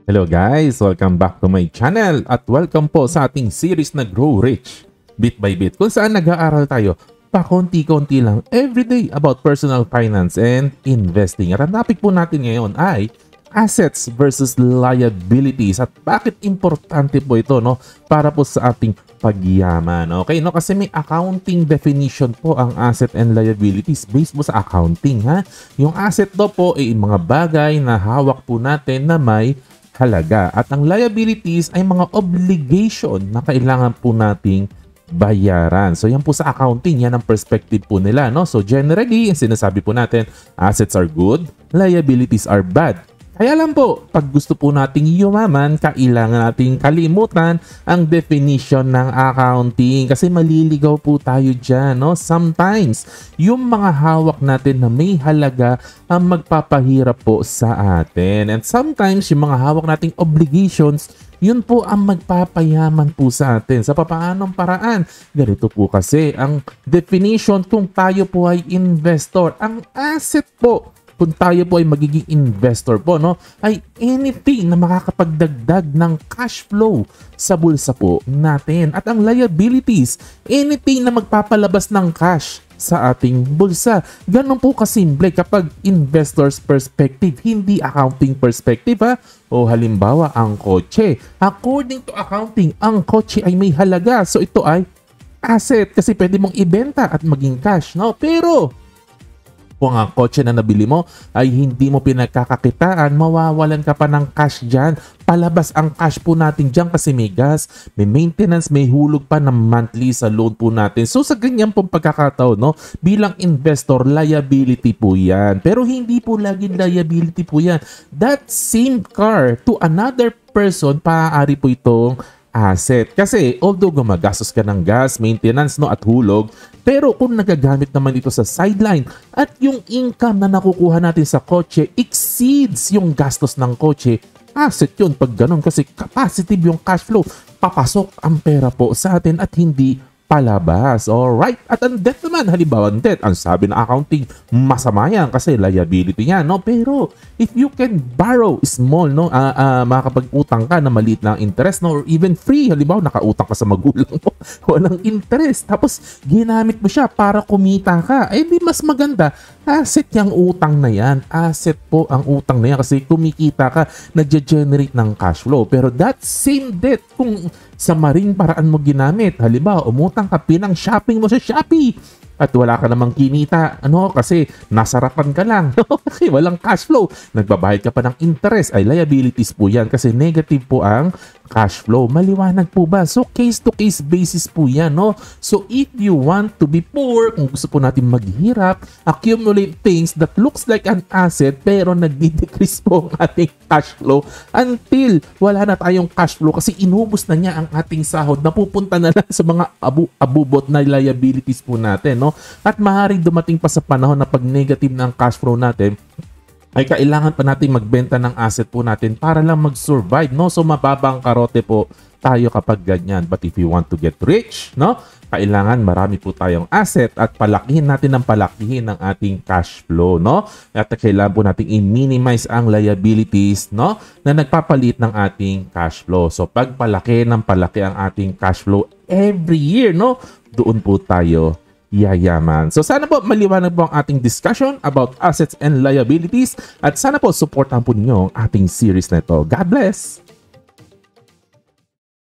Hello guys! Welcome back to my channel at welcome po sa ating series na Grow Rich Bit by Bit kung saan nag-aaral tayo pakonti-konti lang everyday about personal finance and investing. At ang topic po natin ngayon ay assets versus liabilities at bakit importante po ito para po sa ating pagyaman. Okay, kasi may accounting definition po ang asset and liabilities based po sa accounting, ha. Yung asset po ay mga bagay na hawak po natin na may halaga at ang liabilities ay mga obligation na kailangan po nating bayaran. So yan po sa accounting, yan ang perspective po nila, So generally, yung sinasabi po natin, assets are good, liabilities are bad. Kaya lang po, pag gusto po nating yumaman, kailangan nating kalimutan ang definition ng accounting kasi maliligaw po tayo dyan, Sometimes, yung mga hawak natin na may halaga ang magpapahirap po sa atin. And sometimes, yung mga hawak nating obligations, yun po ang magpapayaman po sa atin. Sa papaanong paraan? Ganito po kasi ang definition kung tayo po ay investor. Ang asset po, kung tayo po ay magiging investor po, ay anything na makakapagdagdag ng cash flow sa bulsa po natin. At ang liabilities, anything na magpapalabas ng cash sa ating bulsa. Ganun po kasimple kapag investor's perspective, hindi accounting perspective, ha? O halimbawa, ang kotse. According to accounting, ang kotse ay may halaga. So ito ay asset kasi pwede mong ibenta at maging cash, Pero kung ang kotse na nabili mo ay hindi mo pinagkakakitaan, mawawalan ka pa ng cash dyan. Palabas ang cash po natin dyan kasi may gas, may maintenance, may hulog pa ng monthly sa loan po natin. So sa ganyan pong pagkakataon, bilang investor, liability po yan. Pero hindi po laging liability po yan. That same car to another person, maaari po itong asset. Kasi although gumagastos ka ng gas, maintenance at hulog, pero kung nagagamit naman ito sa sideline at yung income na nakukuha natin sa kotse exceeds yung gastos ng kotse, asset yun pag ganun kasi positive yung cash flow. Papasok ang pera po sa atin at hindi palabas. Alright? At ang debt naman, halimbawa ang debt, ang sabi ng accounting, masama yan kasi liability yan, Pero if you can borrow small, makakapag-utang ka na maliit lang interest, or even free, halimbawa nakautang ka sa magulang mo, walang interest, tapos ginamit mo siya para kumita ka, di mas maganda. Asset yung utang na yan. Asset po ang utang na yan kasi kumikita ka, nag-generate ng cash flow. Pero that same debt, kung sa maring paraan mo ginamit, halimbawa umutang ka, pinang shopping mo sa Shopee at wala ka namang kinita, kasi nasarapan ka lang, kasi walang cash flow, nagbabayad ka pa ng interest, ay liabilities po yan kasi negative po ang cash flow. Maliwanag po ba? So case to case basis po yan, So if you want to be poor, kung gusto po natin maghirap, accumulate things that looks like an asset pero nagdi-decrease po ang ating cash flow until wala na tayong cash flow kasi inubos na niya ang ating sahod, napupunta na lang sa mga abubot na liabilities po natin, At maaaring dumating pa sa panahon na pag negative na ang cash flow natin, ay kailangan pa nating magbenta ng asset po natin para lang mag-survive, So mababang karote po tayo kapag ganyan. But if you want to get rich, kailangan marami po tayong asset at palakihin natin ng palakihin ng ating cash flow, At kailangan po nating i-minimize ang liabilities, na nagpapalit ng ating cash flow. So pag palaki ng palaki ang ating cash flow every year, doon po tayo yayaman. So sana po maliwanag po ang ating discussion about assets and liabilities at sana po supportan po ninyo ang ating series na ito. God bless!